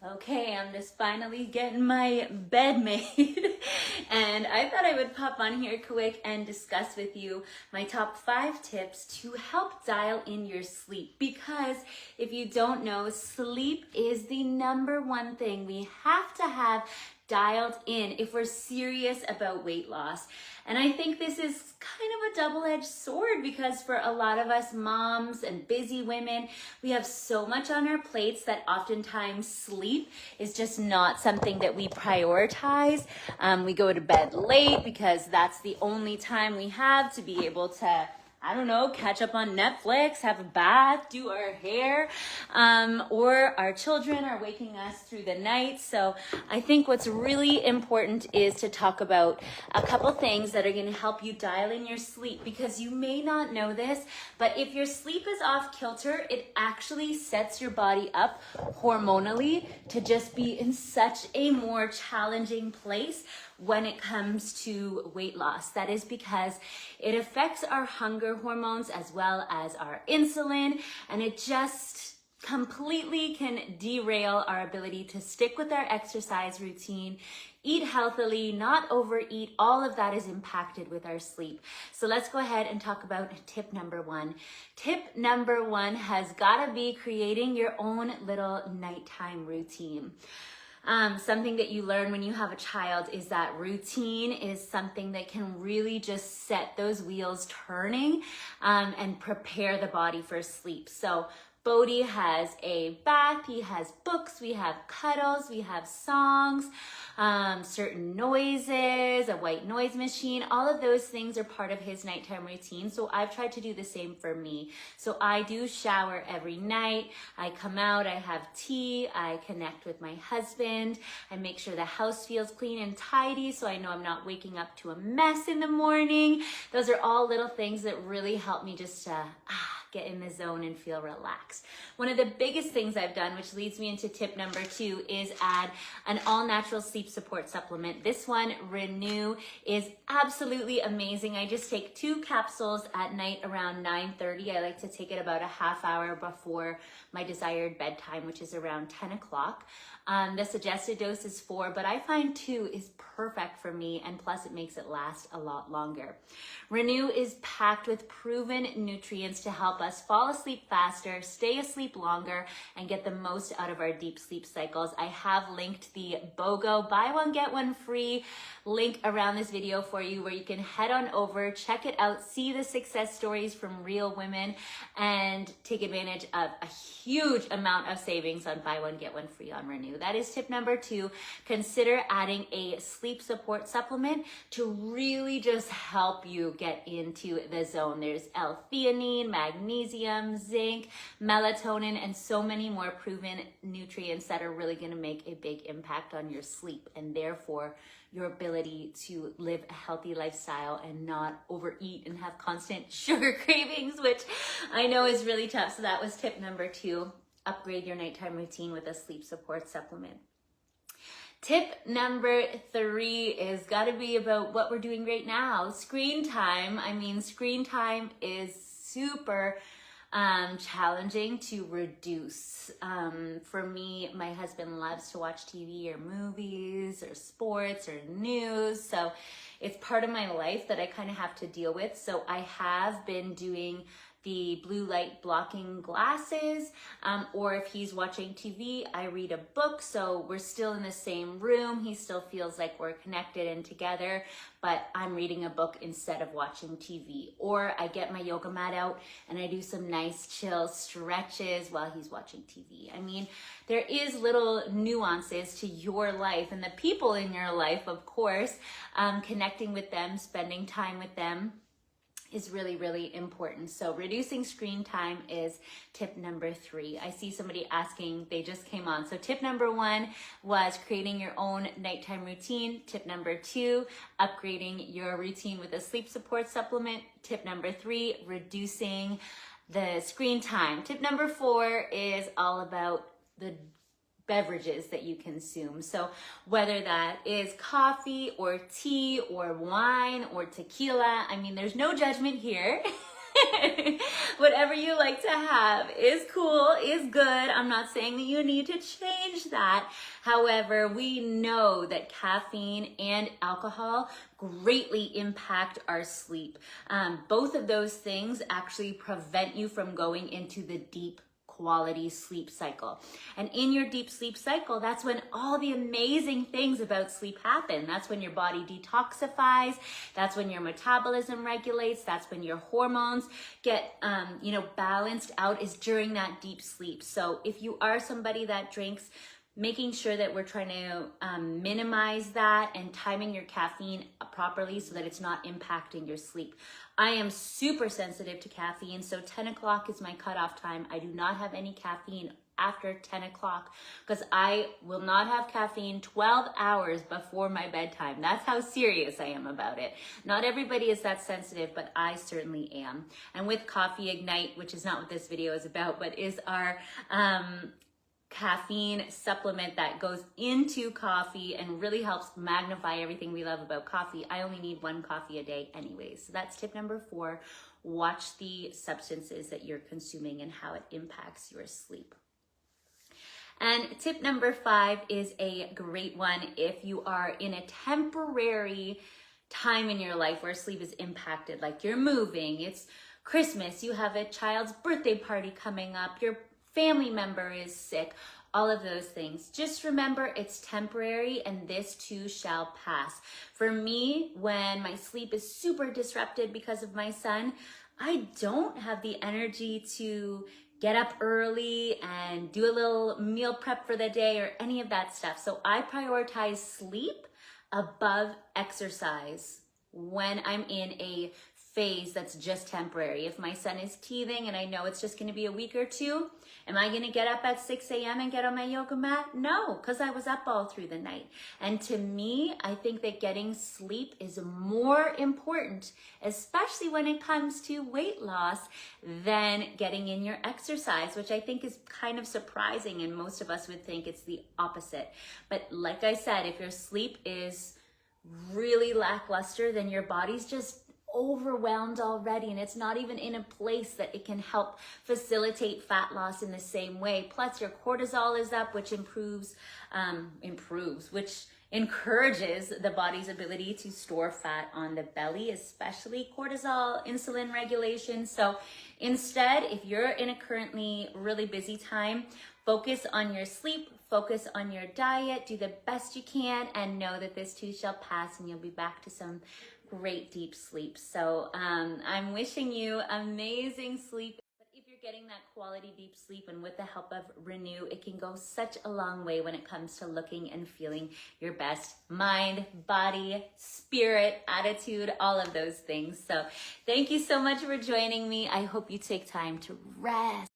Okay, I'm just finally getting my bed made and I thought I would pop on here quick and discuss with you my top 5 tips to help dial in your sleep, because if you don't know, sleep is the #1 thing we have to have dialed in if we're serious about weight loss. And I think this is kind of a double-edged sword, because for a lot of us moms and busy women, we have so much on our plates that oftentimes sleep is just not something that we prioritize. We go to bed late because that's the only time we have to be able to, I don't know, catch up on Netflix, have a bath, do our hair, or our children are waking us through the night. So I think what's really important is to talk about a couple things that are going to help you dial in your sleep, because you may not know this, but if your sleep is off kilter, it actually sets your body up hormonally to just be in such a more challenging place when it comes to weight loss. That is because it affects our hunger hormones as well as our insulin, and it just completely can derail our ability to stick with our exercise routine, eat healthily, not overeat. All of that is impacted with our sleep. So let's go ahead and talk about tip number 1. Tip number 1 has got to be creating your own little nighttime routine. Something that you learn when you have a child is that routine is something that can really just set those wheels turning and prepare the body for sleep. So Bodhi has a bath, he has books, we have cuddles, we have songs, certain noises, a white noise machine. All of those things are part of his nighttime routine. So I've tried to do the same for me. So I do shower every night. I come out, I have tea, I connect with my husband. I make sure the house feels clean and tidy so I know I'm not waking up to a mess in the morning. Those are all little things that really help me just to get in the zone and feel relaxed. One of the biggest things I've done, which leads me into tip number 2, is add an all-natural sleep support supplement. This one, Renew, is absolutely amazing. I just take 2 capsules at night around 9:30. I like to take it about a half hour before my desired bedtime, which is around 10 o'clock. The suggested dose is 4, but I find 2 is perfect for me, and plus it makes it last a lot longer. Renew is packed with proven nutrients to help us fall asleep faster, stay asleep longer, and get the most out of our deep sleep cycles. I have linked the BOGO buy one get one free link around this video for you, where you can head on over, check it out, see the success stories from real women, and take advantage of a huge amount of savings on buy one get one free on Renew. That is tip number 2. Consider adding a sleep support supplement to really just help you get into the zone. There's L-theanine, magnesium, zinc, melatonin, and so many more proven nutrients that are really going to make a big impact on your sleep, and therefore your ability to live a healthy lifestyle and not overeat and have constant sugar cravings, which I know is really tough. So that was tip number 2. Upgrade your nighttime routine with a sleep support supplement. Tip number 3 is got to be about what we're doing right now. Screen time. I mean, screen time is super challenging to reduce. For me, my husband loves to watch TV or movies or sports or news. So it's part of my life that I kind of have to deal with. So I have been doing the blue light blocking glasses, or if he's watching TV, I read a book, so we're still in the same room. He still feels like we're connected and together, but I'm reading a book instead of watching TV. Or I get my yoga mat out and I do some nice chill stretches while he's watching TV. I mean, there is little nuances to your life and the people in your life, of course. Connecting with them, spending time with them is really, really important. So reducing screen time is tip number 3. I see somebody asking, they just came on. So tip number 1 was creating your own nighttime routine. Tip number 2, upgrading your routine with a sleep support supplement. Tip number 3, reducing the screen time. Tip number 4 is all about the beverages that you consume. So whether that is coffee or tea or wine or tequila, I mean, there's no judgment here. Whatever you like to have is cool, is good. I'm not saying that you need to change that. However, we know that caffeine and alcohol greatly impact our sleep. Both of those things actually prevent you from going into the deep quality sleep cycle. And in your deep sleep cycle, that's when all the amazing things about sleep happen. That's when your body detoxifies. That's when your metabolism regulates. That's when your hormones get, balanced out, is during that deep sleep. So if you are somebody that drinks, making sure that we're trying to minimize that and timing your caffeine properly so that it's not impacting your sleep. I am super sensitive to caffeine, so 10 o'clock is my cutoff time. I do not have any caffeine after 10 o'clock because I will not have caffeine 12 hours before my bedtime. That's how serious I am about it. Not everybody is that sensitive, but I certainly am. And with Coffee Ignite, which is not what this video is about, but is our caffeine supplement that goes into coffee and really helps magnify everything we love about coffee. I only need 1 coffee a day anyways. So that's tip number 4. Watch the substances that you're consuming and how it impacts your sleep. And tip number 5 is a great one if you are in a temporary time in your life where sleep is impacted, like you're moving, it's Christmas, you have a child's birthday party coming up, your family member is sick, all of those things. Just remember it's temporary and this too shall pass. For me, when my sleep is super disrupted because of my son, I don't have the energy to get up early and do a little meal prep for the day or any of that stuff. So I prioritize sleep above exercise when I'm in a phase that's just temporary. If my son is teething and I know it's just going to be a week or two, am I going to get up at 6 a.m. and get on my yoga mat? No, because I was up all through the night. And to me, I think that getting sleep is more important, especially when it comes to weight loss, than getting in your exercise, which I think is kind of surprising, and most of us would think it's the opposite. But like I said, if your sleep is really lackluster, then your body's just overwhelmed already, and it's not even in a place that it can help facilitate fat loss in the same way. Plus your cortisol is up, which which encourages the body's ability to store fat on the belly, especially cortisol, insulin regulation. So instead, if you're in a currently really busy time, focus on your sleep, focus on your diet, do the best you can, and know that this too shall pass and you'll be back to some great deep sleep. So I'm wishing you amazing sleep. But if you're getting that quality deep sleep, and with the help of Renew, it can go such a long way when it comes to looking and feeling your best. Mind, body, spirit, attitude, all of those things. So thank you so much for joining me. I hope you take time to rest.